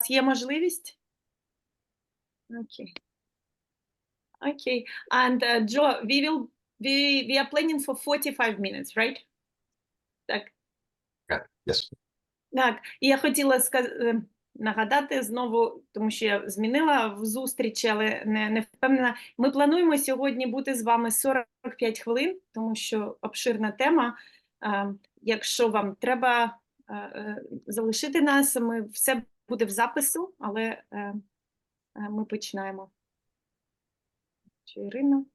є можливість? Окей. Окей. And Joe, we are planning for 45 minutes, right? Так. Yes. Так, і я хотіла нагадати знову, тому що я змінила в зустрічі, але не впевнена. Ми плануємо сьогодні бути з вами 45 хвилин, тому що обширна тема. Якщо вам треба залишити нас, все буде в запису, але ми починаємо. Чи Ірина?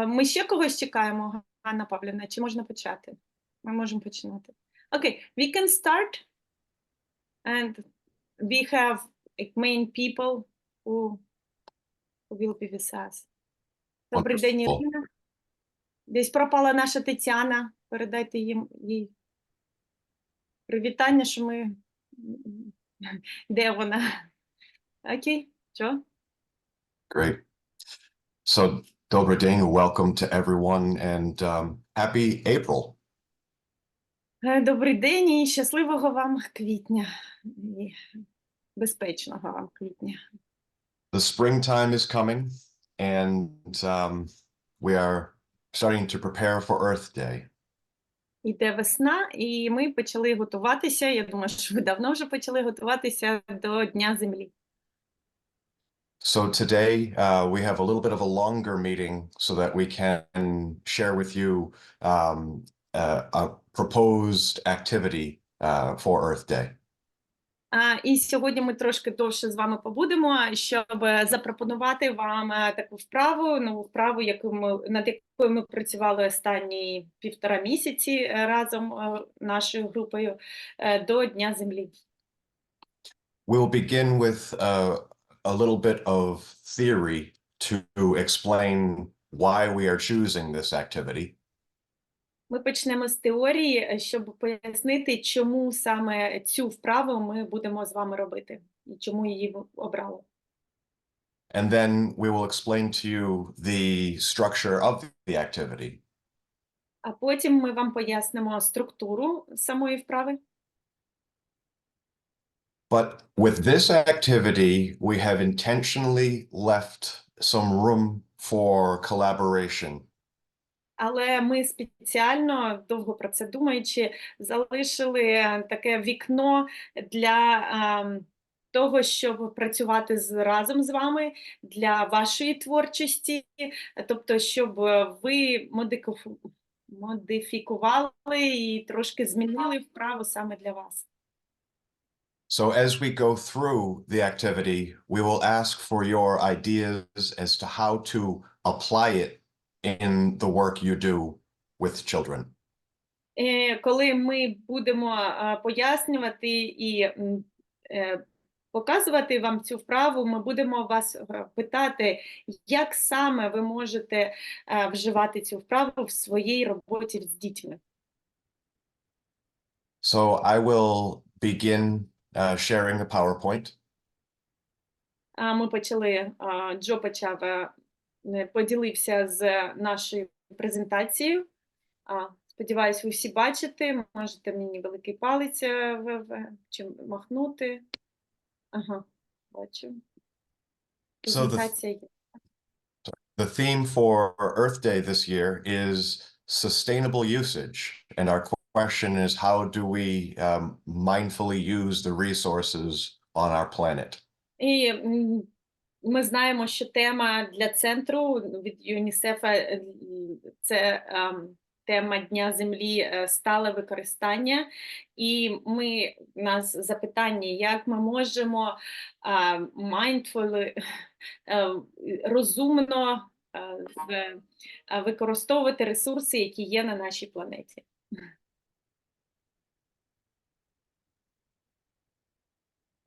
Ми ще когось чекаємо, Ганна Павлівна, чи можна почати? Ми можемо починати. Okay, we can start. And we have main people who will be with us. Добрий день, Ірина. Десь пропала наша Тетяна. Передайте їй привітання, що ми... Де вона? Окей, що? Great. So, добрий день, welcome to everyone, and happy April. Добрий день і щасливого вам квітня. І безпечного вам квітня. The springtime is coming, and we are starting to prepare for Earth Day. Іде весна, і ми почали готуватися. Я думаю, що ви давно вже почали готуватися до Дня Землі. So today we have a little bit of a longer meeting so that we can share with you a proposed activity for Earth Day. І сьогодні ми трошки довше з вами побудемо, щоб запропонувати вам таку вправу, нову вправу, над якою ми працювали останні 1,5 місяці разом нашою групою до Дня Землі. We'll begin with a little bit of theory to explain why we are choosing this activity. Ми почнемо з теорії, щоб пояснити, чому саме цю вправу ми будемо з вами робити, і чому її обрали. And then we will explain to you the structure of the activity. А потім ми вам пояснимо структуру самої вправи. But with this activity, we have intentionally left some room for collaboration. Але ми спеціально, довго про це думаючи, залишили таке вікно для того, щоб працювати разом з вами, для вашої творчості, тобто, щоб ви модифікували і трошки змінили вправу саме для вас. So as we go through the activity, we will ask for your ideas as to how to apply it in the work you do with children. Коли ми будемо пояснювати і показувати вам цю вправу, ми будемо вас питати, як саме ви можете вживати цю вправу в своїй роботі з дітьми. So I will begin sharing a PowerPoint. Ми почали, Джо поділився з нашою презентацією. Сподіваюсь, ви всі бачите. Можете мені великий палець чи махнути. Ага, бачу. Презентація є. The theme for Earth Day this year is sustainable usage. And our question is, how do we mindfully use the resources on our planet? І ми знаємо, що тема для центру від ЮНІСЕФа – це тема Дня Землі «Стале використання». І у нас запитання, як ми можемо розумно використовувати ресурси, які є на нашій планеті.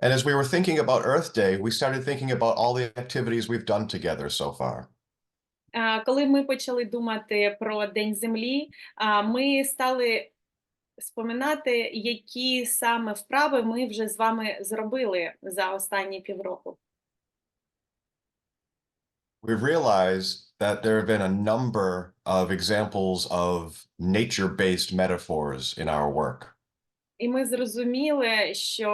And as we were thinking about Earth Day, we started thinking about all the activities we've done together so far. Коли ми почали думати про День Землі, ми стали споминати, які саме вправи ми вже з вами зробили за останні півроку. We realized that there have been a number of examples of nature-based metaphors in our work. І ми зрозуміли, що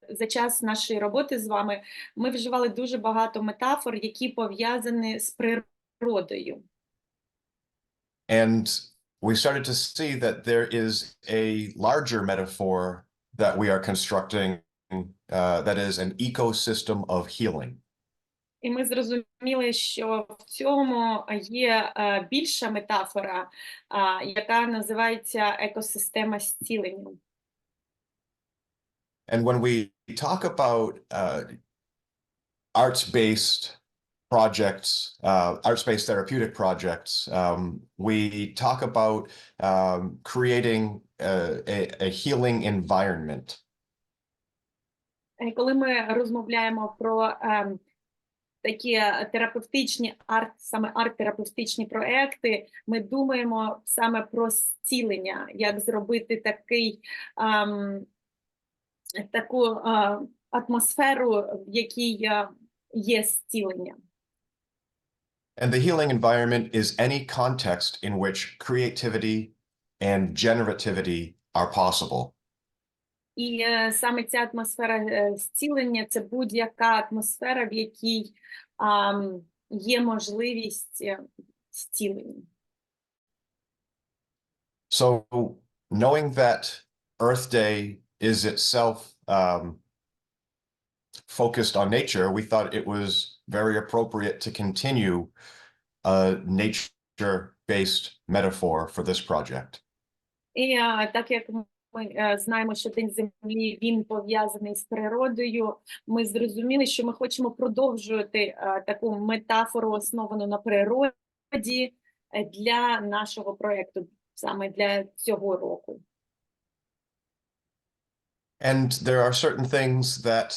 за час нашої роботи з вами ми вживали дуже багато метафор, які пов'язані з природою. And we started to see that there is a larger metaphor that we are constructing, that is an ecosystem of healing. І ми зрозуміли, що в цьому є більша метафора, яка називається екосистема зцілення. And when we talk about arts-based projects, arts-based therapeutic projects, we talk about creating a healing environment. Коли ми розмовляємо про такі терапевтичні саме арт-терапевтичні проекти, ми думаємо саме про зцілення, як зробити таку атмосферу, в якій є зцілення. And the healing environment is any context in which creativity and generativity are possible. І саме ця атмосфера зцілення – це будь-яка атмосфера, в якій є можливість зцілення. So knowing that Earth Day is itself focused on nature, we thought it was very appropriate to continue a nature-based metaphor for this project. І так як ми знаємо, що День Землі, він пов'язаний з природою, ми зрозуміли, що ми хочемо продовжувати таку метафору, основану на природі, для нашого проєкту, саме для цього року. And there are certain things that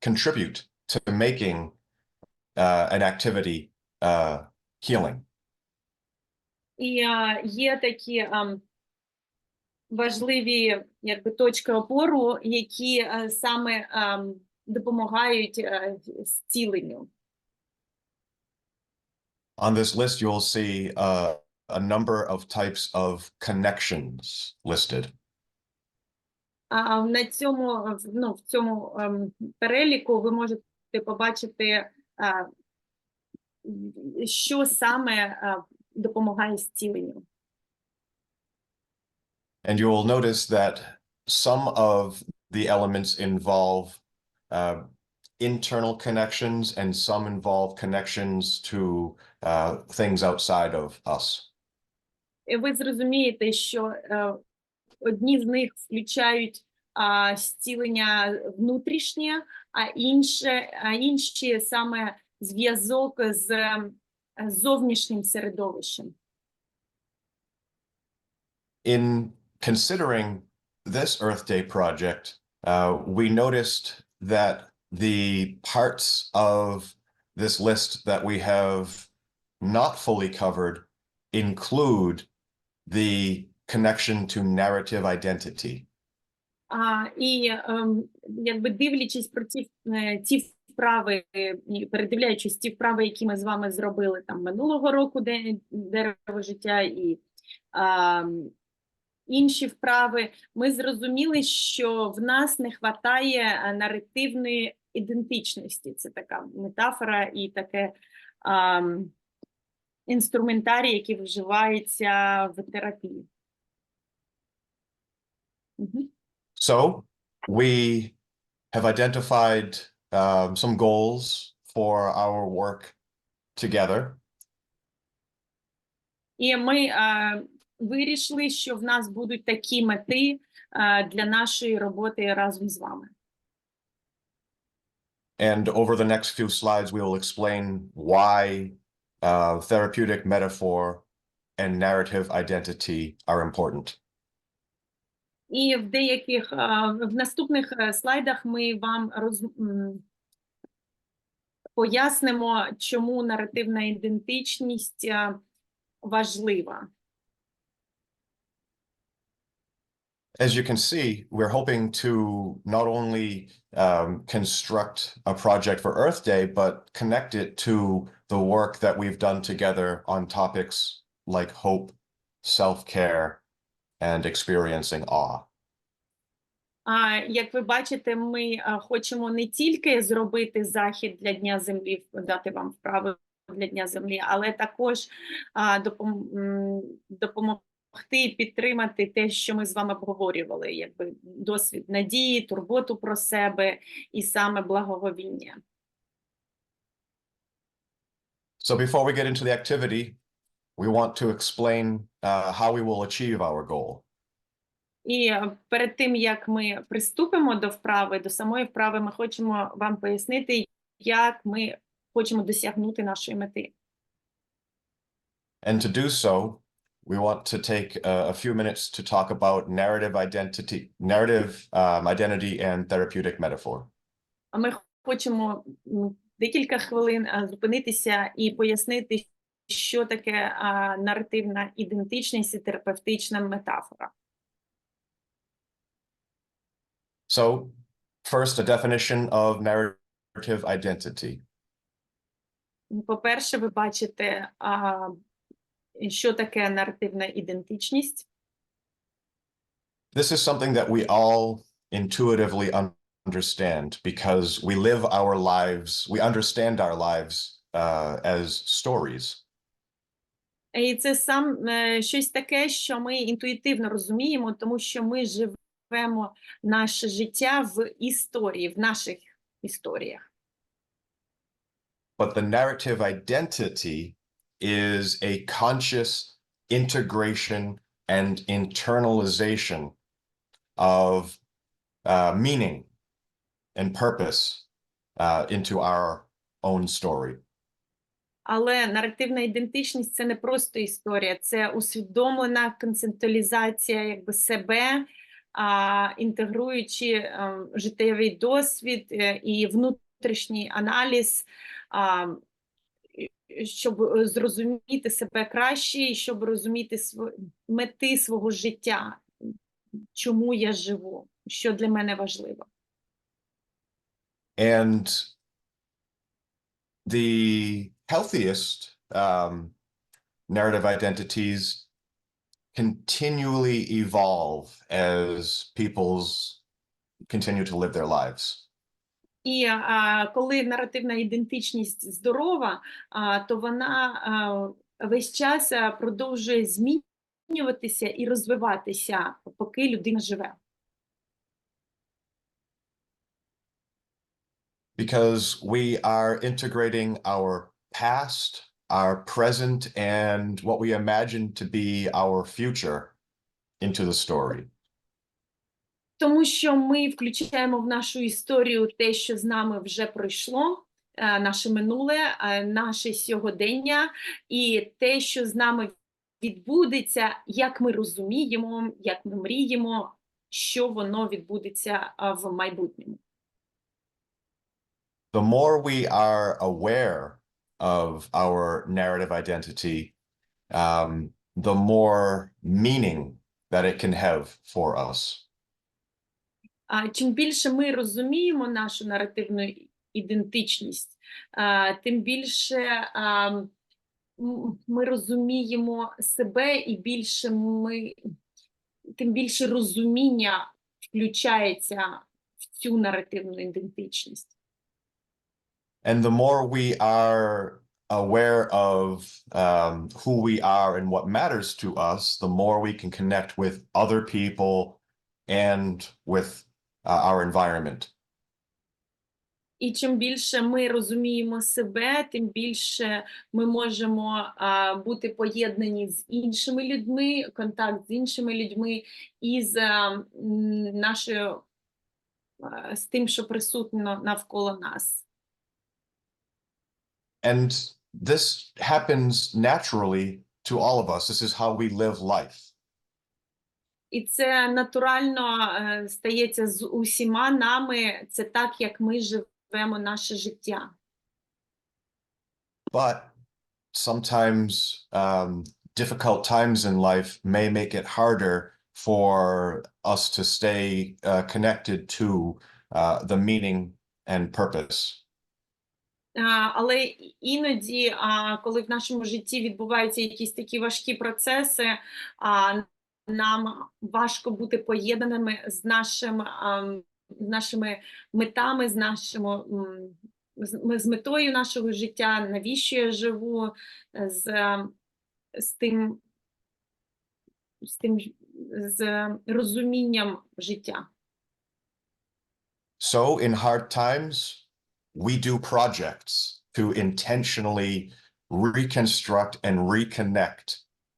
contribute to making an activity healing. І є такі важливі точки опору, які саме допомагають зціленню. On this list, you will see a number of types of connections listed. На цьому, в цьому переліку ви можете побачити, що саме допомагає зціленню. And you will notice that some of the elements involve internal connections and some involve connections to things outside of us. І ви зрозумієте, що одні з них включають зцілення внутрішнє, а інші саме зв'язок з зовнішнім середовищем. In considering this Earth Day project, we noticed that the parts of this list that we have not fully covered include the connection to narrative identity. І дивлячись про ті вправи, передивляючись ті вправи, які ми з вами зробили там минулого року, дерево життя і інші вправи, ми зрозуміли, що в нас не вистачає наративної ідентичності. Це така метафора і таке інструментарій, який вживається в терапії. So we have identified some goals for our work together. І ми вирішили, що в нас будуть такі мети для нашої роботи разом з вами. And over the next few slides, we will explain why therapeutic metaphor and narrative identity are important. І в наступних слайдах ми вам пояснимо, чому наративна ідентичність важлива. As you can see, we're hoping to not only construct a project for Earth Day, but connect it to the work that we've done together on topics like hope, self-care, and experiencing awe. Як ви бачите, ми хочемо не тільки зробити захід для Дня Землі, дати вам вправи для Дня Землі, але також допомогти і підтримати те, що ми з вами обговорювали, якби досвід надії, турботу про себе і саме благоговіння. So before we get into the activity, we want to explain how we will achieve our goal. І перед тим, як ми приступимо до вправи, до самої вправи, ми хочемо вам пояснити, як ми хочемо досягнути нашої мети. And to do so, we want to take a few minutes to talk about identity and therapeutic metaphor. А ми хочемо декілька хвилин зупинитися і пояснити, що таке наративна ідентичність і терапевтична метафора. So, first, a definition of narrative identity. По-перше, ви бачите, що таке наративна ідентичність. This is something that we all intuitively understand because we live our lives, we understand our lives as stories. І це щось таке, що ми інтуїтивно розуміємо, тому що ми живемо наше життя в історії, в наших історіях. But the narrative identity is a conscious integration and internalization of meaning and purpose into our own story. Але наративна ідентичність – це не просто історія, це усвідомлена концептуалізація якби себе, інтегруючи життєвий досвід і внутрішній аналіз, щоб зрозуміти себе краще і щоб розуміти мети свого життя, чому я живу, що для мене важливо. And the healthiest narrative identities continually evolve as people's continue to live their lives. І коли наративна ідентичність здорова, то вона весь час продовжує змінюватися і розвиватися, поки людина живе. Because we are integrating our past, our present, and what we imagine to be our future into the story. Тому що ми включаємо в нашу історію те, що з нами вже пройшло, наше минуле, наше сьогодення, і те, що з нами відбудеться, як ми розуміємо, як ми мріємо, що воно відбудеться в майбутньому. The more we are aware of our narrative identity, the more meaning that it can have for us. Чим більше ми розуміємо нашу наративну ідентичність, тим більше ми розуміємо себе і тим більше розуміння включається в цю наративну ідентичність. And the more we are aware of who we are and what matters to us, the more we can connect with other people and with our environment. І чим більше ми розуміємо себе, тим більше ми можемо бути поєднані з іншими людьми, контакт з іншими людьми і з тим, що присутньо навколо нас. And this happens naturally to all of us. This is how we live life. І це натурально стається з усіма нами, це так, як ми живемо наше життя. But sometimes difficult times in life may make it harder for us to stay connected to the meaning and purpose. Але іноді, коли в нашому житті відбуваються якісь такі важкі процеси, нам важко бути поєднаними з нашими метами, з метою нашого життя, навіщо я живу, з тим, з розумінням життя. So in hard times, we do projects to intentionally reconstruct and reconnect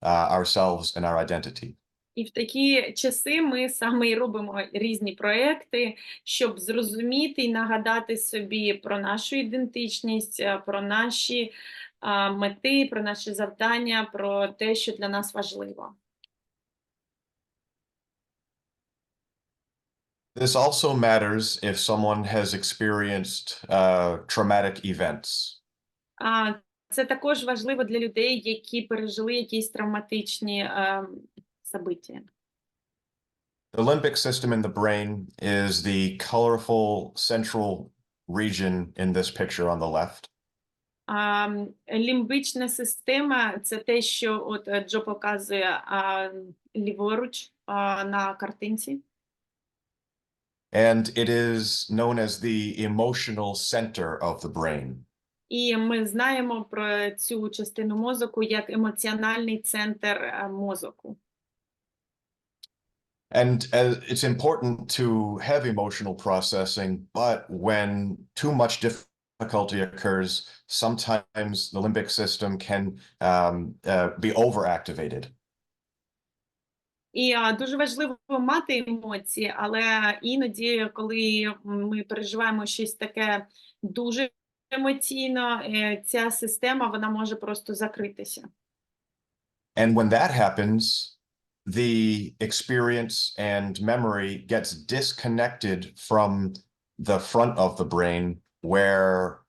ourselves and our identity. І в такі часи ми саме і робимо різні проекти, щоб зрозуміти і нагадати собі про нашу ідентичність, про наші мети, про наші завдання, про те, що для нас важливо. This also matters if someone has experienced traumatic events. Це також важливо для людей, які пережили якісь травматичні события. The limbic system in the brain is the colorful central region in this picture on the left. Лімбічна система – це те, що от Джо показує ліворуч на картинці. And it is known as the emotional center of the brain. І ми знаємо про цю частину мозку як емоціональний центр мозку. And it's important to have emotional processing, but when too much difficulty occurs, sometimes the limbic system can be overactivated. І дуже важливо мати емоції, але іноді, коли ми переживаємо щось таке дуже емоційно, ця система, вона може просто закритися. And when that happens, the experience and memory gets disconnected from the front of the brain where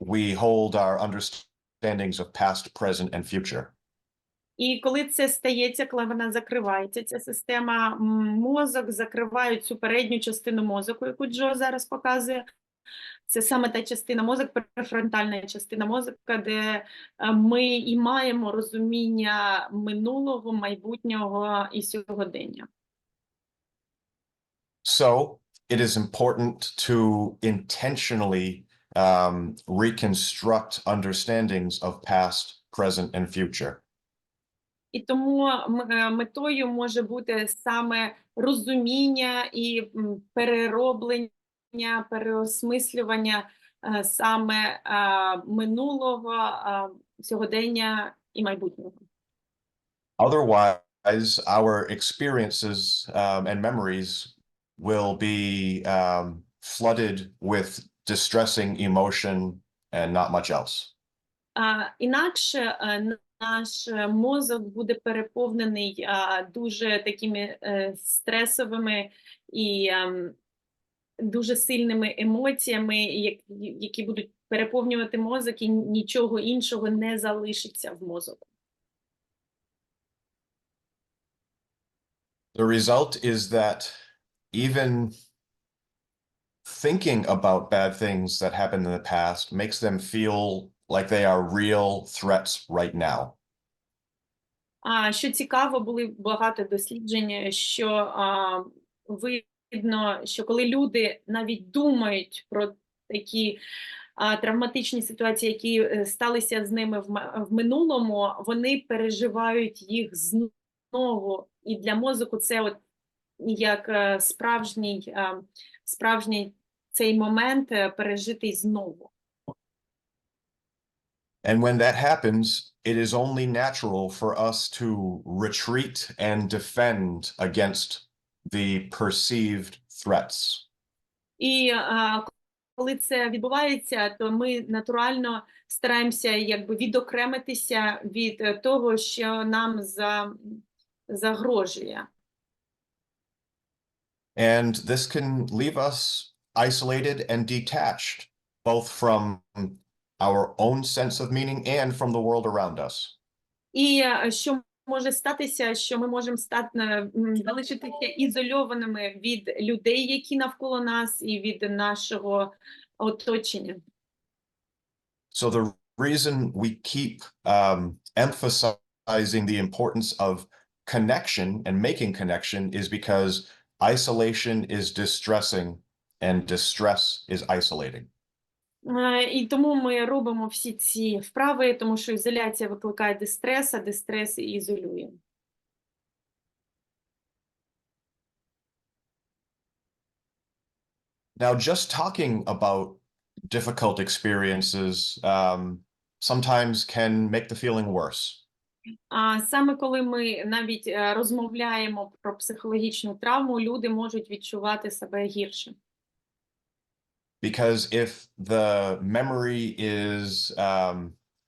we hold our understandings of past, present, and future. І коли це стається, коли вона закривається, ця система, мозок закриває цю передню частину мозку, яку Джо зараз показує. Це саме та частина мозку, префронтальна частина мозку, де ми і маємо розуміння минулого, майбутнього і сьогодення. So it is important to intentionally reconstruct understandings of past, present, and future. І тому метою може бути саме розуміння і перероблення, переосмислювання саме минулого, сьогодення і майбутнього. Otherwise, our experiences and memories will be flooded with distressing emotion and not much else. Інакше наш мозок буде переповнений дуже такими стресовими і дуже сильними емоціями, які будуть переповнювати мозок, і нічого іншого не залишиться в мозку. The result is that even thinking about bad things that happened in the past makes them feel like they are real threats right now. Що цікаво, були багато досліджень, що видно, що коли люди навіть думають про такі травматичні ситуації, які сталися з ними в минулому, вони переживають їх знову. І для мозку це от як справжній цей момент пережитий знову. And when that happens, it is only natural for us to retreat and defend against the perceived threats. І коли це відбувається, то ми натурально стараємося якби відокремитися від того, що нам загрожує. And this can leave us isolated and detached, both from our own sense of meaning and from the world around us. І що може статися, що ми можемо залишитися ізольованими від людей, які навколо нас, і від нашого оточення. So the reason we keep emphasizing the importance of connection and making connection is because isolation is distressing and distress is isolating. І тому ми робимо всі ці вправи, тому що ізоляція викликає дистрес, а дистрес ізолює. Now, just talking about difficult experiences sometimes can make the feeling worse. А саме коли ми навіть розмовляємо про психологічну травму, люди можуть відчувати себе гірше. Because if the memory is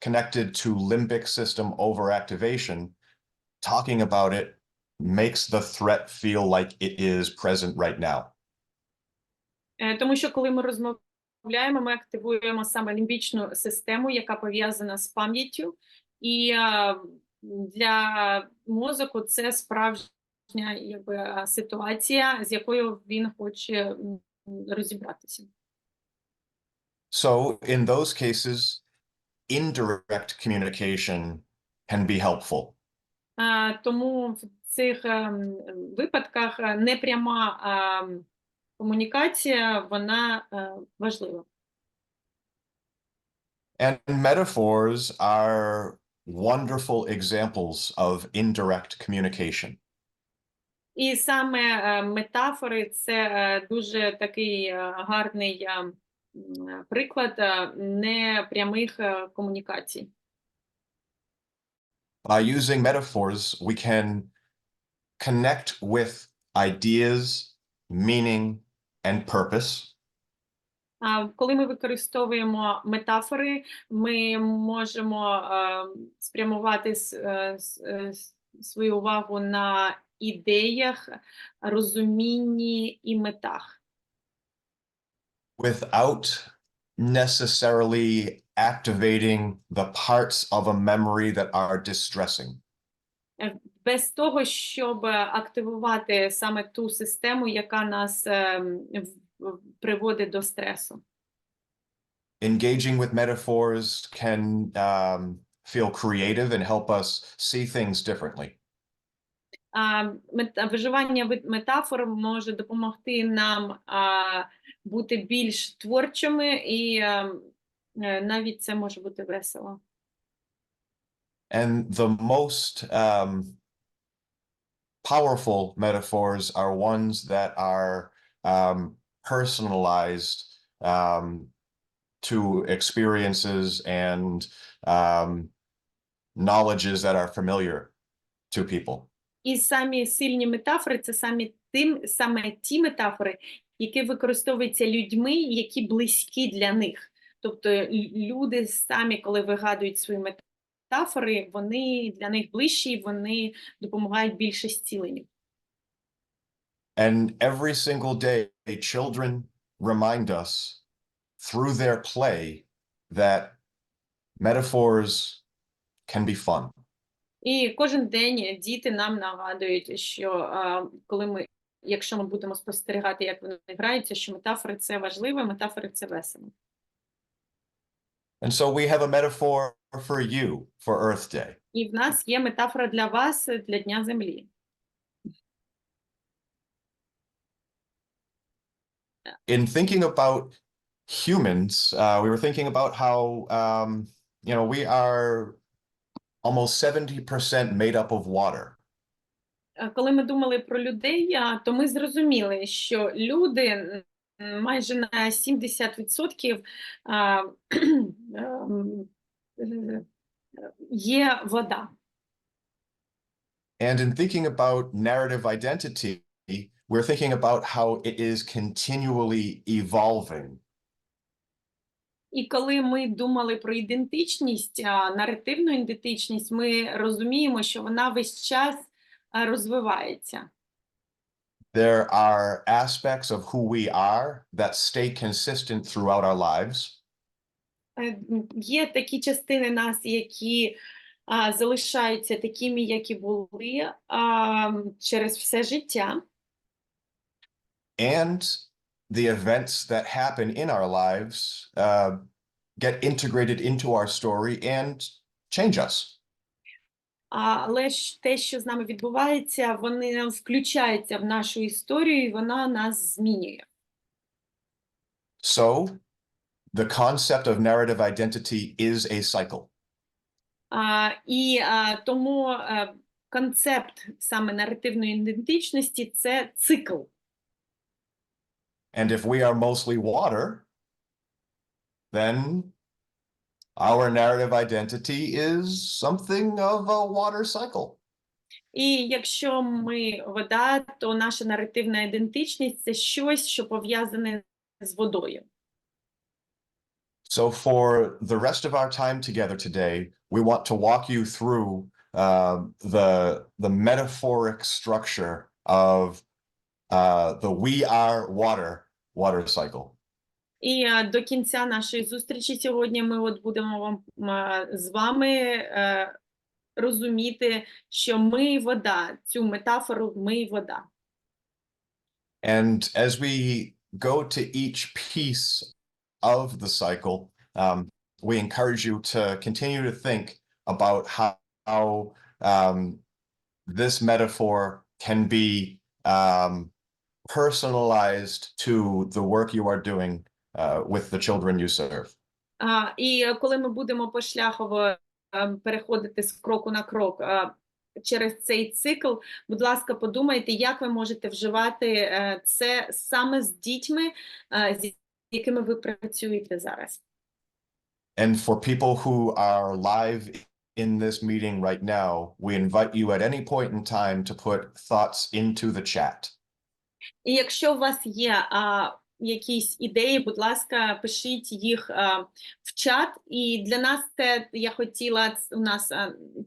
connected to limbic system overactivation, talking about it makes the threat feel like it is present right now. Тому що коли ми розмовляємо, ми активуємо саме лімбічну систему, яка пов'язана з пам'яттю, і для мозку це справжня ситуація, з якою він хоче розібратися. So in those cases, indirect communication can be helpful. Тому в цих випадках непряма комунікація, вона важлива. And metaphors are wonderful examples of indirect communication. І саме метафори – це дуже такий гарний приклад непрямих комунікацій. By using metaphors, we can connect with ideas, meaning, and purpose. Коли ми використовуємо метафори, ми можемо спрямувати свою увагу на ідеях, розумінні і метах. Without necessarily activating the parts of a memory that are distressing. Без того, щоб активувати саме ту систему, яка нас приводить до стресу. Engaging with metaphors can feel creative and help us see things differently. Виживання метафор може допомогти нам бути більш творчими, і навіть це може бути весело. And the most powerful metaphors are ones that are personalized to experiences and knowledges that are familiar to people. І самі сильні метафори – це саме ті метафори, які використовуються людьми, які близькі для них. Тобто люди самі, коли вигадують свої метафори, вони для них ближчі, вони допомагають більше зціленню. And every single day, children remind us through their play that metaphors can be fun. І кожен день діти нам нагадують, що якщо ми будемо спостерігати, як вони граються, що метафори – це важливо, метафори – це весело. And so we have a metaphor for you for Earth Day. І в нас є метафора для вас, для Дня Землі. In thinking about humans, we were thinking about how, we are almost 70% made up of water. Коли ми думали про людей, то ми зрозуміли, що люди майже на 70% є вода. And in thinking about narrative identity, we're thinking about how it is continually evolving. І коли ми думали про ідентичність, наративну ідентичність, ми розуміємо, що вона весь час розвивається. There are aspects of who we are that stay consistent throughout our lives. Є такі частини нас, які залишаються такими, які були через все життя. And the events that happen in our lives get integrated into our story and change us. Але ж те, що з нами відбувається, вони включаються в нашу історію, і вона нас змінює. So, the concept of narrative identity is a cycle. Тому концепт саме наративної ідентичності – це цикл. And if we are mostly water, then our narrative identity is something of a water cycle. І якщо ми вода, то наша наративна ідентичність – це щось, що пов'язане з водою. So for the rest of our time together today, we want to walk you through the metaphoric structure of the we are water cycle. І до кінця нашої зустрічі сьогодні ми будемо з вами розуміти, що ми вода, цю метафору ми вода. And as we go to each piece of the cycle, we encourage you to continue to think about how this metaphor can be personalized to the work you are doing with the children you serve. І коли ми будемо пошляхово переходити з кроку на крок через цей цикл, будь ласка, подумайте, як ви можете вживати це саме з дітьми, з якими ви працюєте зараз. And for people who are live in this meeting right now, we invite you at any point in time to put thoughts into the chat. І якщо у вас є якісь ідеї, будь ласка, пишіть їх в чат. І для нас це, я хотіла, у нас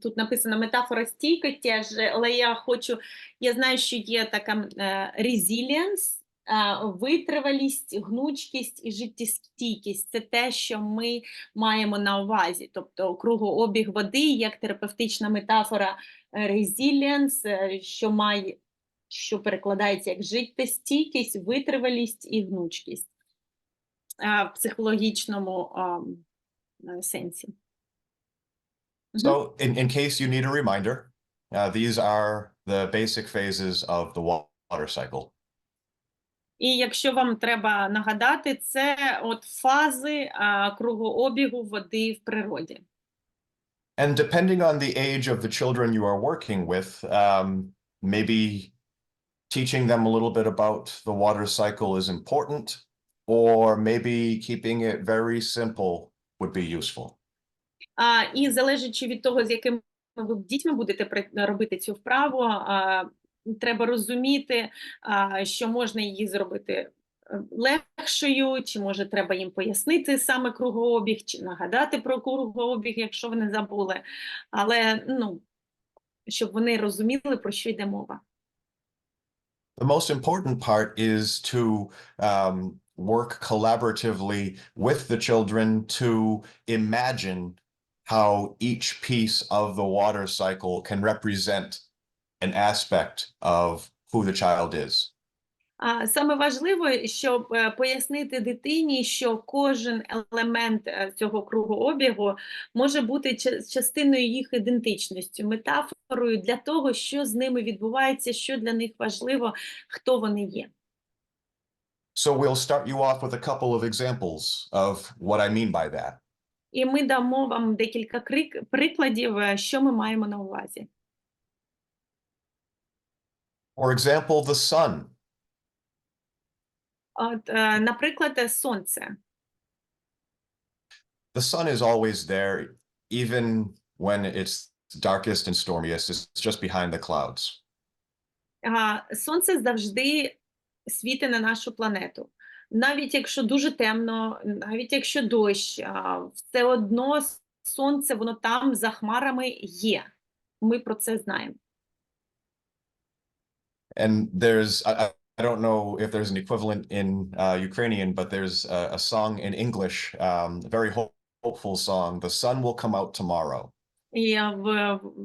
тут написано метафора стійкості, але я знаю, що є така resilience, витривалість, гнучкість і життєстійкість – це те, що ми маємо на увазі. Тобто кругообіг води як терапевтична метафора resilience, що перекладається як життєстійкість, витривалість і гнучкість в психологічному сенсі. So in case you need a reminder, these are the basic phases of the water cycle. І якщо вам треба нагадати, це от фази кругообігу води в природі. And depending on the age of the children you are working with, maybe teaching them a little bit about the water cycle is important, or maybe keeping it very simple would be useful. І залежачи від того, з якими ви дітьми будете робити цю вправу, треба розуміти, що можна її зробити легшою, чи може треба їм пояснити саме кругообіг, чи нагадати про кругообіг, якщо вони забули, але, щоб вони розуміли, про що йде мова. The most important part is to work collaboratively with the children to imagine how each piece of the water cycle can represent an aspect of who the child is. Саме важливо, щоб пояснити дитині, що кожен елемент цього кругообігу може бути частиною їх ідентичності, метафорою для того, що з ними відбувається, що для них важливо, хто вони є. So we'll start you off with a couple of examples of what I mean by that. І ми дамо вам декілька прикладів, що ми маємо на увазі. For example, the sun. Наприклад, сонце. The sun is always there, even when it's darkest and stormiest. It's just behind the clouds. Сонце завжди світить на нашу планету. Навіть якщо дуже темно, навіть якщо дощ, все одно сонце, воно там за хмарами є. Ми про це знаємо. And there's, I don't know if there's an equivalent in Ukrainian, but there's a song in English, a very hopeful song, "The sun will come out tomorrow." І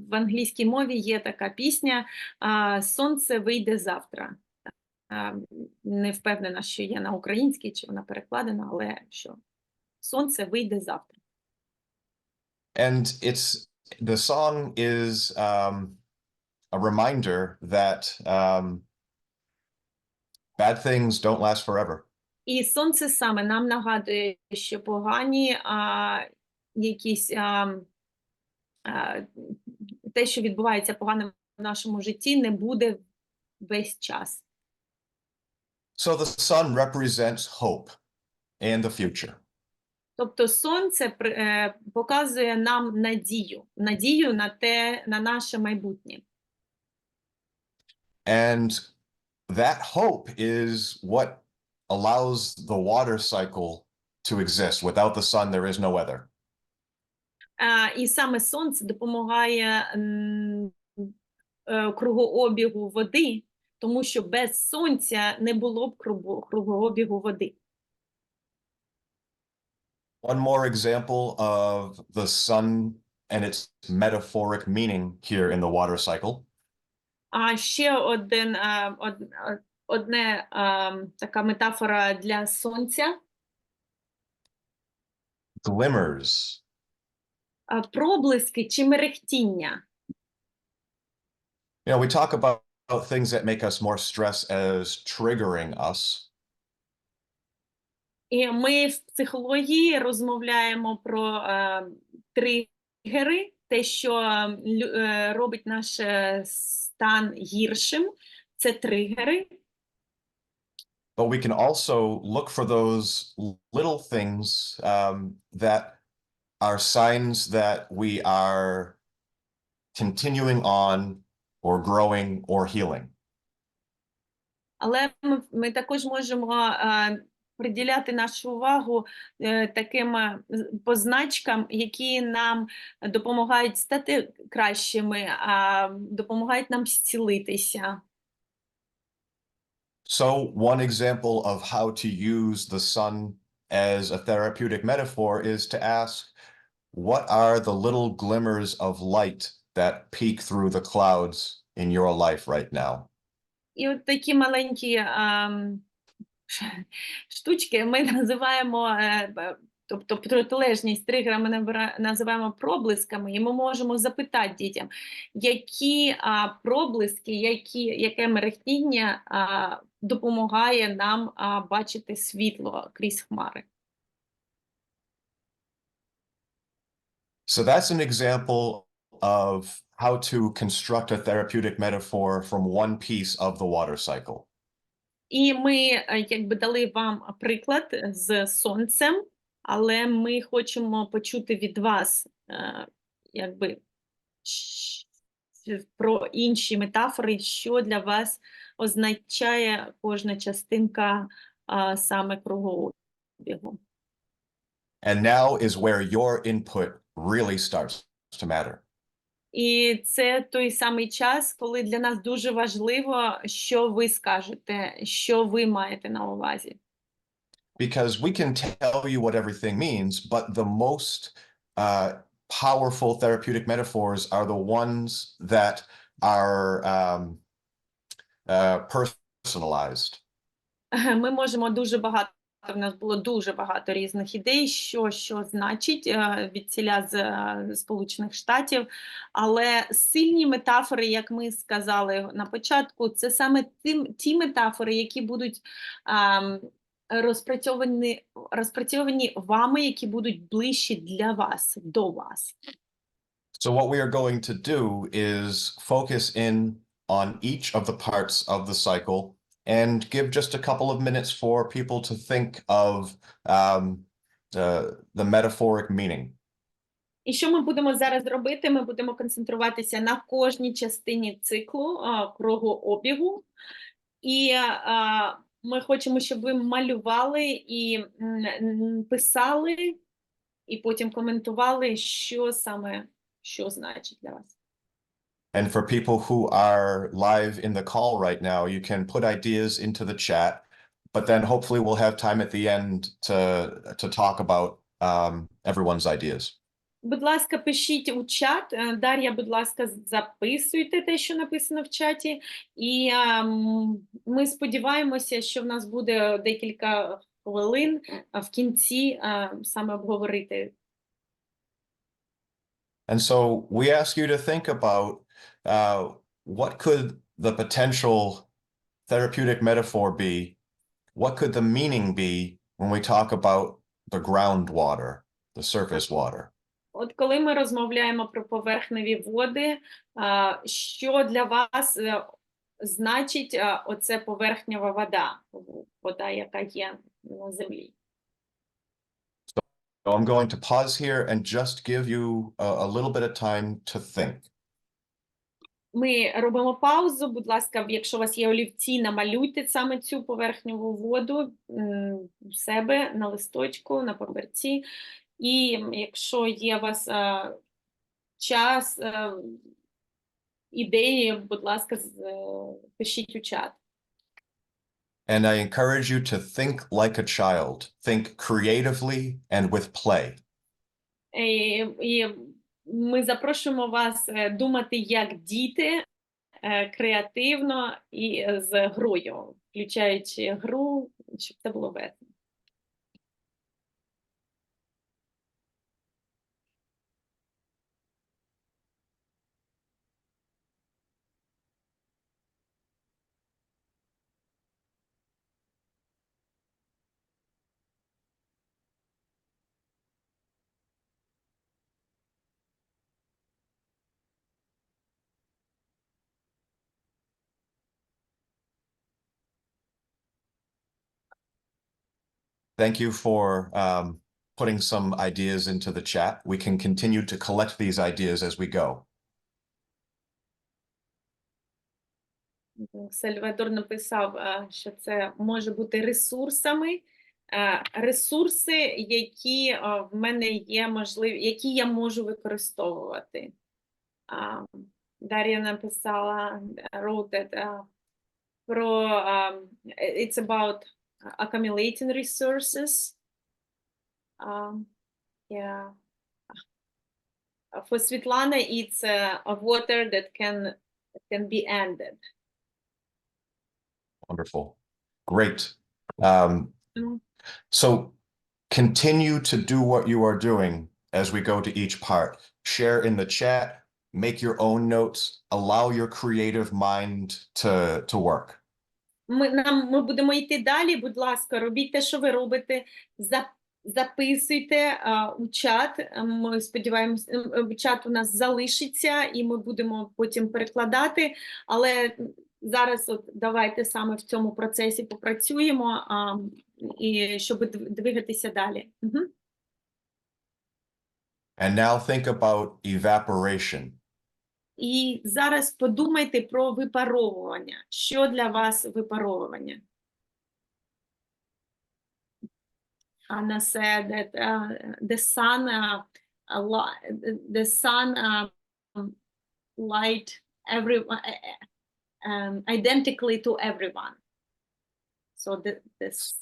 в англійській мові є така пісня «Сонце вийде завтра». Не впевнена, що є на українській, чи вона перекладена, але що «Сонце вийде завтра». And it's the song is a reminder that bad things don't last forever. І сонце саме нам нагадує, що погані якісь те, що відбувається погано в нашому житті, не буде весь час. So the sun represents hope and the future. Тобто сонце показує нам надію на наше майбутнє. And that hope is what allows the water cycle to exist. Without the sun, there is no weather. І саме сонце допомагає кругообігу води, тому що без сонця не було б кругообігу води. One more example of the sun and its metaphoric meaning here in the water cycle. А ще одне така метафора для сонця. Glimmers. Проблиски чи мерехтіння. You know, we talk about things that make us more stressed as triggering us. І ми в психології розмовляємо про тригери, те, що робить наш стан гіршим, це тригери. But we can also look for those little things that are signs that we are continuing on or growing or healing. Але ми також можемо приділяти нашу увагу таким позначкам, які нам допомагають стати кращими, допомагають нам зцілитися. So one example of how to use the sun as a therapeutic metaphor is to ask, what are the little glimmers of light that peek through the clouds in your life right now? І от такі маленькі штучки ми називаємо, тобто протилежність тригера ми називаємо проблисками, і ми можемо запитати дітям, які проблиски, яке мерехтіння допомагає нам бачити світло крізь хмари. So that's an example of how to construct a therapeutic metaphor from one piece of the water cycle. І ми якби дали вам приклад з сонцем, але ми хочемо почути від вас якби про інші метафори, що для вас означає кожна частинка саме кругообігу. And now is where your input really starts to matter. І це той самий час, коли для нас дуже важливо, що ви скажете, що ви маєте на увазі. Because we can tell you what everything means, but the most powerful therapeutic metaphors are the ones that are personalized. Ми можемо дуже багато, в нас було дуже багато різних ідей, що значить відціля з Сполучених Штатів, але сильні метафори, як ми сказали на початку, це саме ті метафори, які будуть розпрацьовані вами, які будуть ближчі для вас, до вас. So what we are going to do is focus in on each of the parts of the cycle and give just a couple of minutes for people to think of the metaphoric meaning. І що ми будемо зараз робити? Ми будемо концентруватися на кожній частині циклу кругообігу. І ми хочемо, щоб ви малювали і писали, і потім коментували, що значить для вас. And for people who are live in the call right now, you can put ideas into the chat, but then hopefully we'll have time at the end to talk about everyone's ideas. Будь ласка, пишіть у чат. Дар'я, будь ласка, записуйте те, що написано в чаті. І ми сподіваємося, що в нас буде декілька хвилин в кінці саме обговорити. And so we ask you to think about what could the potential therapeutic metaphor be? What could the meaning be when we talk about the groundwater, the surface water? От коли ми розмовляємо про поверхневі води, що для вас значить оце поверхнева вода, яка є на землі? So I'm going to pause here and just give you a little bit of time to think. Ми робимо паузу, будь ласка, якщо у вас є олівці, намалюйте саме цю поверхневу воду у себе на листочку, на папірці. І якщо є у вас час, ідеї, будь ласка, пишіть у чат. And I encourage you to think like a child. Think creatively and with play. І ми запрошуємо вас думати як діти, креативно і з грою, включаючи гру, щоб це було весело. Thank you for putting some ideas into the chat. We can continue to collect these ideas as we go. Сальвадор написав, що це може бути ресурсами, ресурси, які в мене є можливі, які я можу використовувати. Дар'я написала, wrote that, про it's about accumulating resources. Yeah. For Svetlana, it's a water that can be ended. Wonderful. Great. So continue to do what you are doing as we go to each part. Share in the chat, make your own notes, allow your creative mind to work. Ми будемо йти далі, будь ласка, робіть те, що ви робите, записуйте у чат, ми сподіваємося, чат у нас залишиться і ми будемо потім перекладати, але зараз от давайте саме в цьому процесі попрацюємо, і щоб двигатися далі. And now think about evaporation. І зараз подумайте про випаровування. Що для вас випаровування? Anna said that the sun light everyone identically to everyone. So this.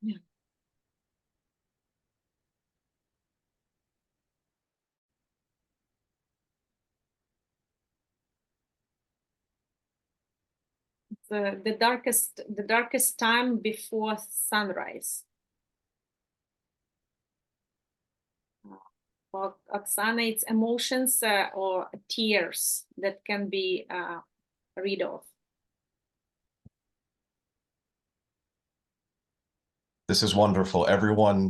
Yeah. The darkest time before sunrise. For Oksana, it's emotions or tears that can be rid of. This is wonderful. Everyone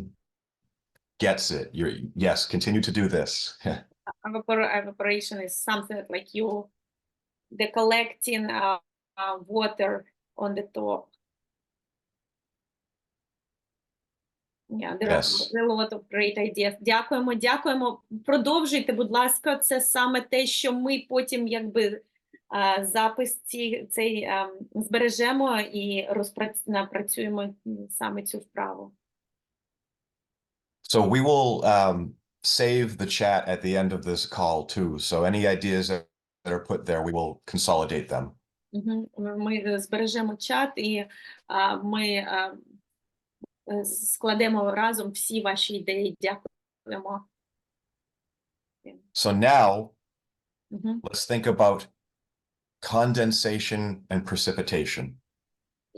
gets it. Yes, continue to do this. Evaporation is something like the collecting water on the top. Yeah, there are a lot of great ideas. Дякуємо. Продовжуйте, будь ласка, це саме те, що ми потім якби запис цей збережемо і напрацюємо саме цю вправу. So we will save the chat at the end of this call too. So any ideas that are put there, we will consolidate them. Ми збережемо чат і ми складемо разом всі ваші ідеї. Дякуємо. So now, let's think about condensation and precipitation.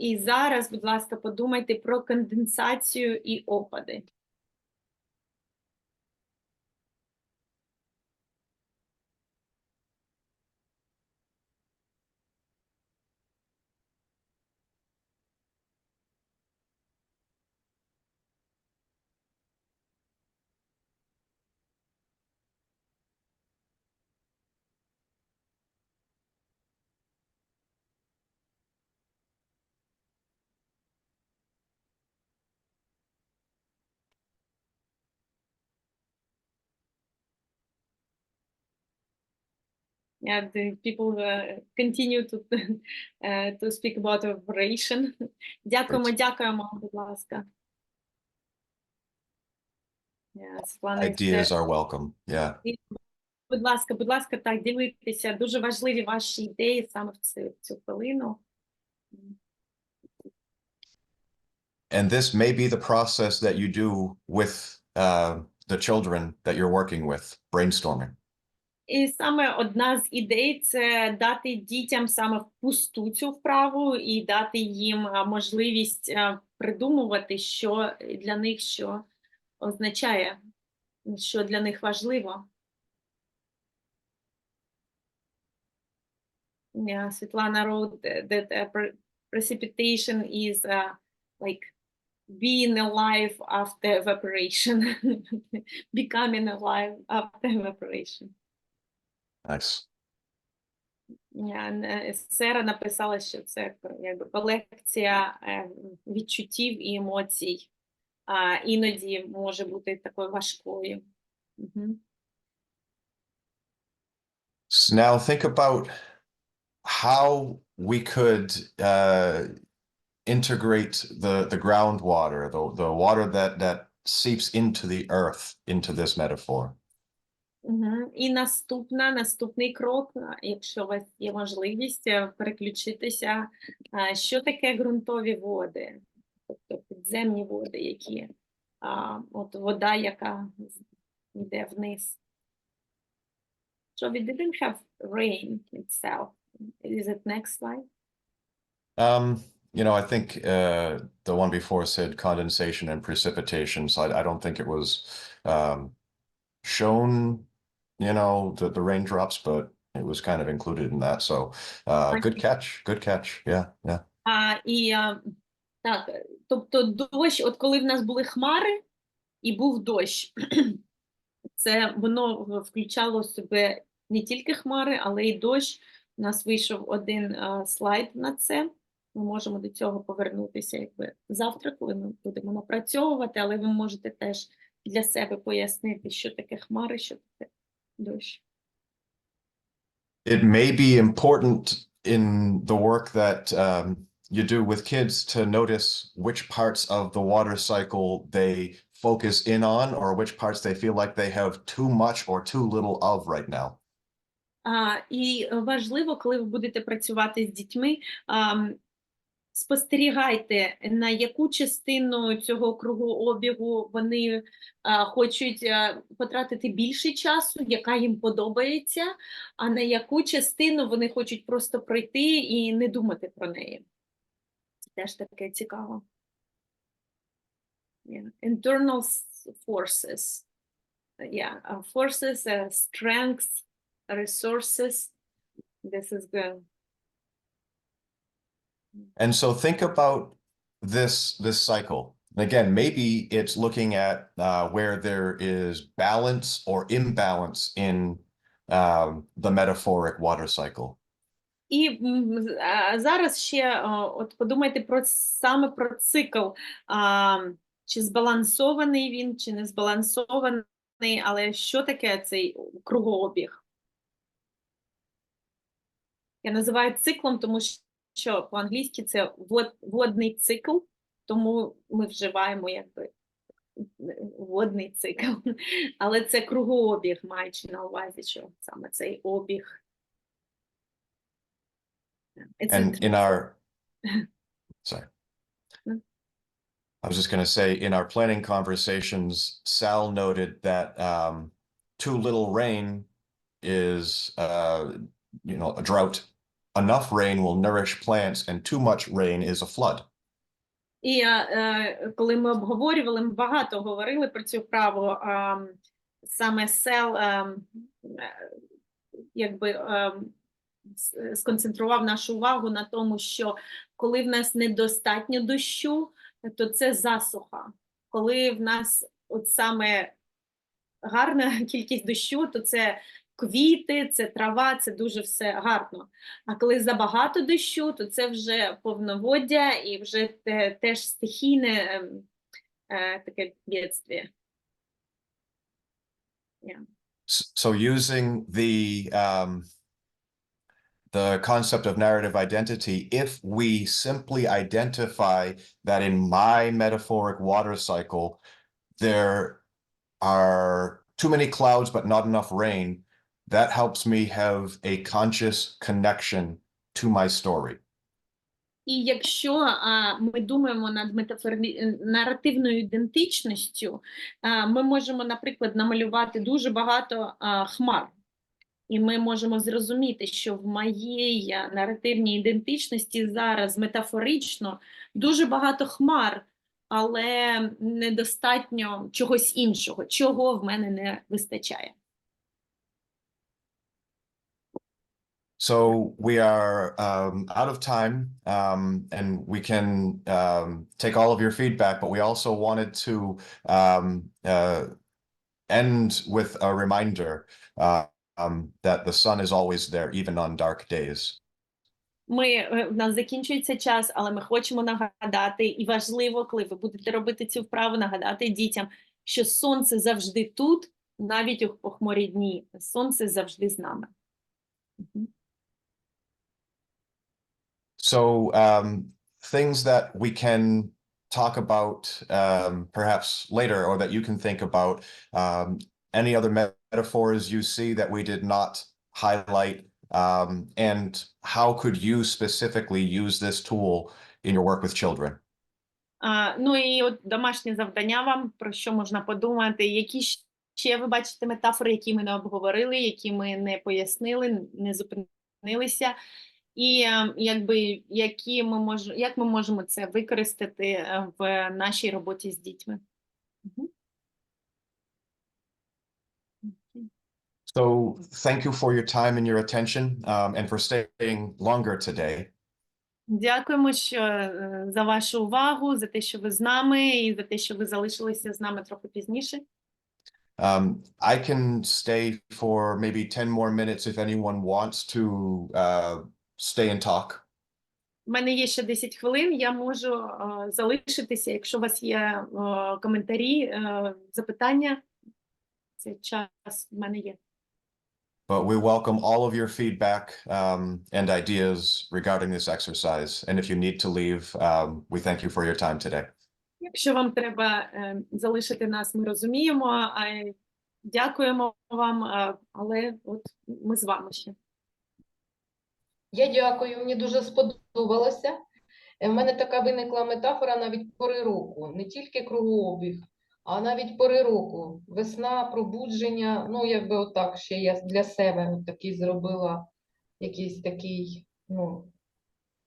І зараз, будь ласка, подумайте про конденсацію і опади. Yeah, the people continue to speak about vibration. Дякуємо, будь ласка. Світлана, Ideas are welcome. Yeah. Будь ласка, так, ділитися. Дуже важливі ваші ідеї саме в цю хвилину. And this may be the process that you do with the children that you're working with, brainstorming. І саме одна з ідей – це дати дітям саме впусту цю вправу і дати їм можливість придумувати, що для них що означає, що для них важливо. Yeah, Svetlana wrote that precipitation is like being alive after evaporation, becoming alive after evaporation. Nice. Сера написала, що це якби колекція відчуттів і емоцій, а іноді може бути такою важкою. So now think about how we could integrate the groundwater, the water that seeps into the earth, into this metaphor. І наступний крок, якщо у вас є можливість, переключитися, що таке ґрунтові води, тобто підземні води, які, от вода, яка йде вниз. So we didn't have rain itself. Is it next slide? You know, I think the one before said condensation and precipitation, so I don't think it was shown, you know, the raindrops, but it was kind of included in that. So good catch. Yeah. Так, тобто дощ, от коли в нас були хмари і був дощ, це воно включало в себе не тільки хмари, але й дощ. У нас вийшов один слайд на це. Ми можемо до цього повернутися якби завтра, коли ми будемо напрацьовувати, але ви можете теж для себе пояснити, що таке хмари, що таке дощ. It may be important in the work that you do with kids to notice which parts of the water cycle they focus in on or which parts they feel like they have too much or too little of right now. І важливо, коли ви будете працювати з дітьми, спостерігайте, на яку частину цього кругообігу вони хочуть потратити більше часу, яка їм подобається, а на яку частину вони хочуть просто пройти і не думати про неї. Це теж таке цікаво. Yeah. Internal forces. Yeah. Forces, strengths, resources. This is good. And so think about this cycle. Again, maybe it's looking at where there is balance or imbalance in the metaphoric water cycle. І зараз ще от подумайте саме про цикл. Чи збалансований він, чи не збалансований, але що таке цей кругообіг? Я називаю циклом, тому що по-англійськи це водний цикл, тому ми вживаємо якби водний цикл. Але це кругообіг, маючи на увазі, що саме цей обіг. And in our, sorry. I was just going to say, in our planning conversations, Sal noted that too little rain is, you know, a drought. enough rain will nourish plants and too much rain is a flood. І коли ми обговорювали, ми багато говорили про цю вправу, саме Сел сконцентрував нашу увагу на тому, що коли в нас недостатньо дощу, то це засуха. Коли в нас от саме гарна кількість дощу, то це квіти, це трава, це дуже все гарно. А коли забагато дощу, то це вже повноводдя і вже теж стихійне таке бідствие. Yeah. So using the concept of narrative identity, if we simply identify that in my metaphoric water cycle, there are too many clouds but not enough rain, that helps me have a conscious connection to my story. І якщо ми думаємо над наративною ідентичністю, ми можемо, наприклад, намалювати дуже багато хмар. І ми можемо зрозуміти, що в моїй наративній ідентичності зараз метафорично дуже багато хмар, але недостатньо чогось іншого, чого в мене не вистачає. So we are out of time, and we can take all of your feedback, but we also wanted to end with a reminder that the sun is always there, even on dark days. В нас закінчується час, але ми хочемо нагадати, і важливо, коли ви будете робити цю вправу, нагадати дітям, що сонце завжди тут, навіть у похмурі дні. Сонце завжди з нами. So things that we can talk about perhaps later, or that you can think about, any other metaphors you see that we did not highlight, and how could you specifically use this tool in your work with children? Ну і от домашнє завдання вам, про що можна подумати, які ще ви бачите метафори, які ми не обговорили, які ми не пояснили, не зупинилися, і як ми можемо це використати в нашій роботі з дітьми. So thank you for your time and your attention, and for staying longer today. Дякуємо за вашу увагу, за те, що ви з нами, і за те, що ви залишилися з нами трохи пізніше. I can stay for maybe 10 more minutes if anyone wants to stay and talk. У мене є ще 10 хвилин, я можу залишитися, якщо у вас є коментарі, запитання, цей час в мене є. But we welcome all of your feedback and ideas regarding this exercise. And if you need to leave, we thank you for your time today. Якщо вам треба залишити нас, ми розуміємо. Дякуємо вам, але от ми з вами ще. Я дякую, мені дуже сподобалося. У мене така виникла метафора навіть пори року. Не тільки кругообіг, а навіть пори року. Весна, пробудження, ну, якби отак ще я для себе такий зробила якийсь такий, ну.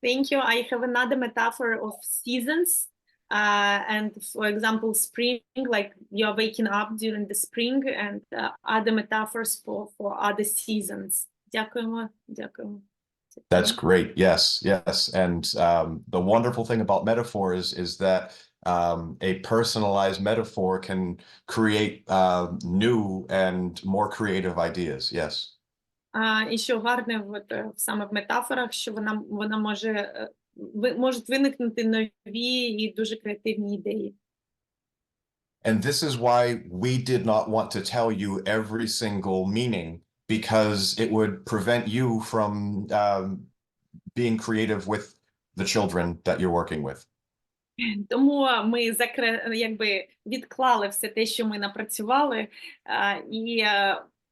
Thank you. I have another metaphor of seasons. And for example, spring, like you're waking up during the spring, and other metaphors for other seasons. Дякуємо, дякуємо. That's great. Yes, yes. And the wonderful thing about metaphors is that a personalized metaphor can create new and more creative ideas. Yes. І що гарне саме в метафорах, що вона можуть виникнути нові і дуже креативні ідеї. And this is why we did not want to tell you every single meaning, because it would prevent you from being creative with the children that you're working with. Тому ми відклали все те, що ми напрацювали, і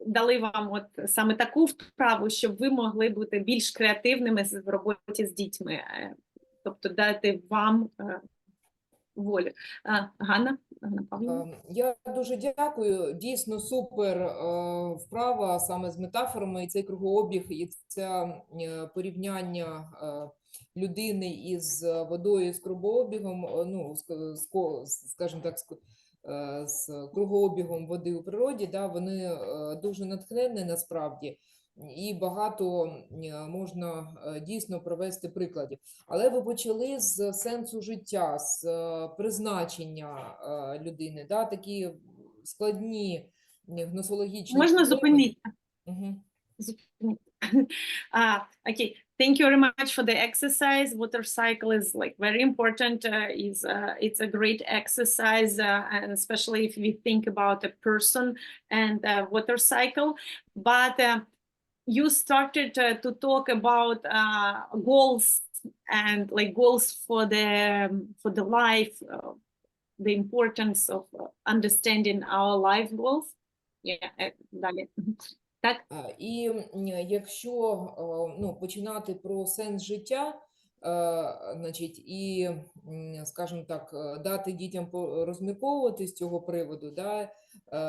дали вам от саме таку вправу, щоб ви могли бути більш креативними в роботі з дітьми, тобто дати вам волю. Ганна? наповнення. Я дуже дякую. Дійсно супер вправа саме з метафорами, і цей кругообіг, і це порівняння людини із водою, з кругообігом, ну, скажімо так, з кругообігом води у природі, да, вони дуже натхненні насправді. І багато можна дійсно провести прикладів. Але ви почали з сенсу життя, з призначення людини, да? Такі складні гносеологічні Можна проблеми. зупинитися. Угу. Okay, thank you very much for the exercise. Water cycle is like very important. It's a great exercise, and especially if we think about a person and water cycle. But you started to talk about goals and like goals for the life, the importance of understanding our life goals. Yeah, далі. Так. І якщо ну, починати про сенс життя, значить, і, скажімо так, дати дітям розмірковувати з цього приводу, да,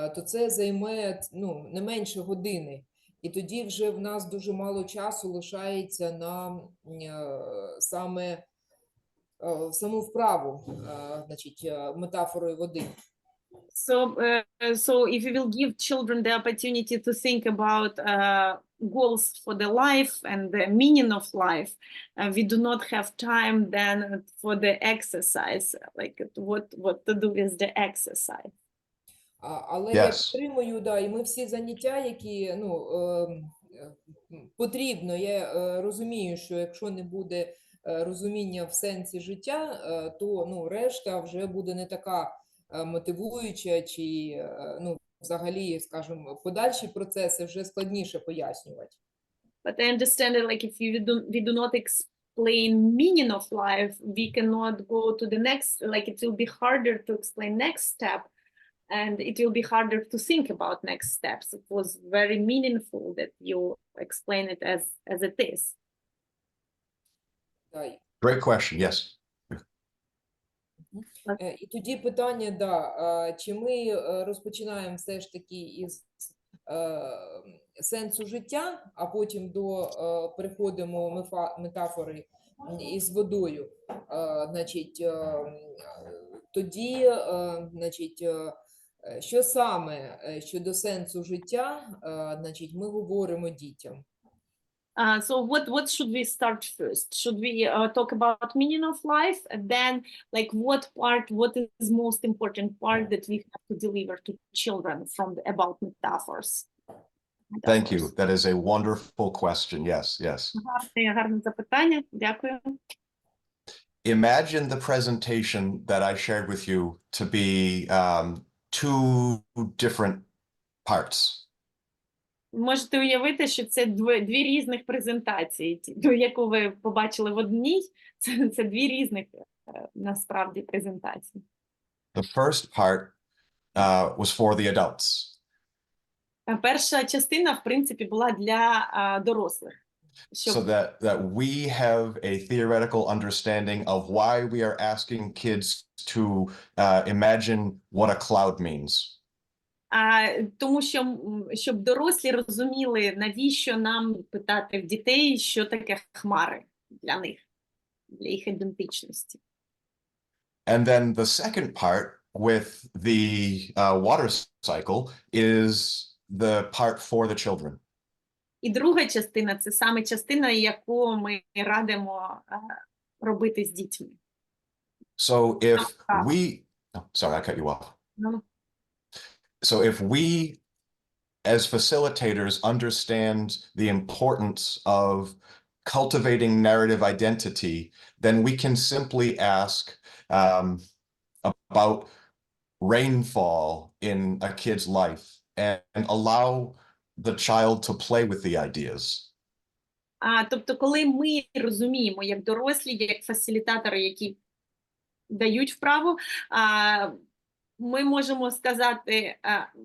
то це займе ну, не менше години. І тоді вже в нас дуже мало часу лишається на саме саму вправу, значить, метафорою води. So if you will give children the opportunity to think about goals for the life and the meaning of life, we do not have time then for the exercise, like what to do with the exercise. Але я підтримую, да, і ми всі заняття, які ну, потрібно, я розумію, що якщо не буде розуміння в сенсі життя, то ну, решта вже буде не така мотивуюча, чи ну, взагалі, скажімо, подальші процеси вже складніше пояснювати. But I understand that like if we do not explain meaning of life, we cannot go to the next, like it will be harder to explain next step, and it will be harder to think about next steps. It was very meaningful that you explain it as it is. Great question, yes. І тоді питання, да, чи ми розпочинаємо все ж таки із сенсу життя, а потім переходимо метафори із водою, значить, тоді, значить, що саме щодо сенсу життя, значить, ми говоримо дітям. So what should we start first? Should we talk about meaning of life, and then like what is most important part that we have to deliver to children about metaphors? Thank you. That is a wonderful question. Yes, yes. Гарне запитання. Дякую. Imagine the presentation that I shared with you to be two different parts. Можете уявити, що це дві різних презентації. Ту, яку ви побачили в одній, це дві різних насправді презентації. The first part was for the adults. Перша частина, в принципі, була для дорослих. So that we have a theoretical understanding of why we are asking kids to imagine what a cloud means. Тому що, щоб дорослі розуміли, навіщо нам питати в дітей, що таке хмари для них, для їх ідентичності. And then the second part with the water cycle is the part for the children. І друга частина – це саме частина, яку ми радимо робити з дітьми. So if we... Oh, sorry, I cut you off. No. So if we, as facilitators, understand the importance of cultivating narrative identity, then we can simply ask about rainfall in a kid's life and allow the child to play with the ideas. Тобто, коли ми розуміємо, як дорослі, як фасилітатори, які дають вправу, ми можемо сказати,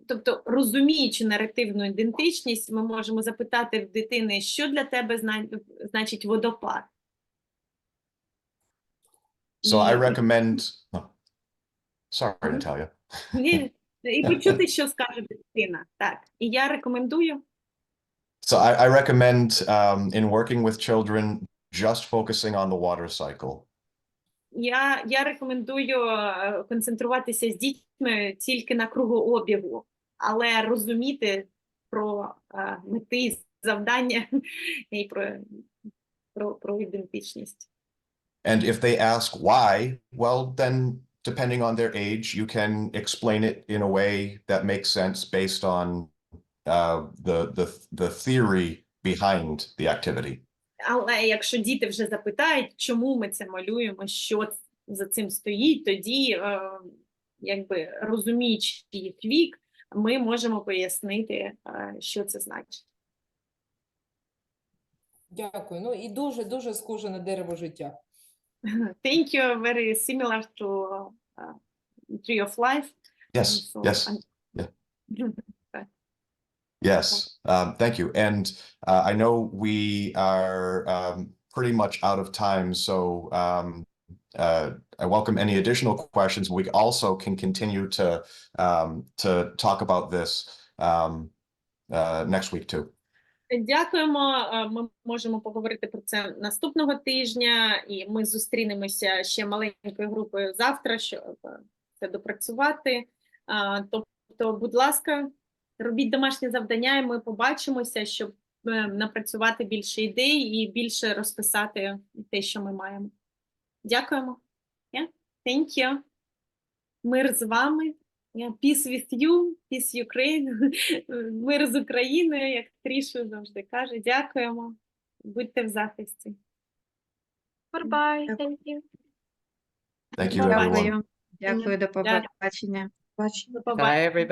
тобто, розуміючи наративну ідентичність, ми можемо запитати в дитини, що для тебе значить водопад. So I recommend... Sorry, Natalia. Ні, і почути, що скаже дитина. Так, і я рекомендую. So I recommend in working with children, just focusing on the water cycle. Я рекомендую концентруватися з дітьми тільки на кругообігу, але розуміти про мети, завдання і про ідентичність. And if they ask why, well, then depending on their age, you can explain it in a way that makes sense based on the theory behind the activity. Але якщо діти вже запитають, чому ми це малюємо, що за цим стоїть, тоді, якби розуміючи їх вік, ми можемо пояснити, що це значить. Дякую. Ну і дуже схоже на дерево життя. Thank you. Very similar to tree of life. Yes, So, yes, yeah. Yes, thank you. And I know we are pretty much out of time, so I welcome any additional questions. We also can continue to talk about this next week too. Дякуємо. Ми можемо поговорити про це наступного тижня, і ми зустрінемося ще маленькою групою завтра, щоб це допрацювати. Тобто, будь ласка, робіть домашнє завдання, і ми побачимося, щоб напрацювати більше ідей і більше розписати те, що ми маємо. Дякуємо. Yeah? Thank you. Мир з вами. Yeah. Peace with you, peace Ukraine. Мир з Україною, як Тріша завжди каже. Дякуємо. Будьте в захисті. Bye-bye. Thank you. Thank you, everyone. Дякую. Дякую, до побачення. До побачення.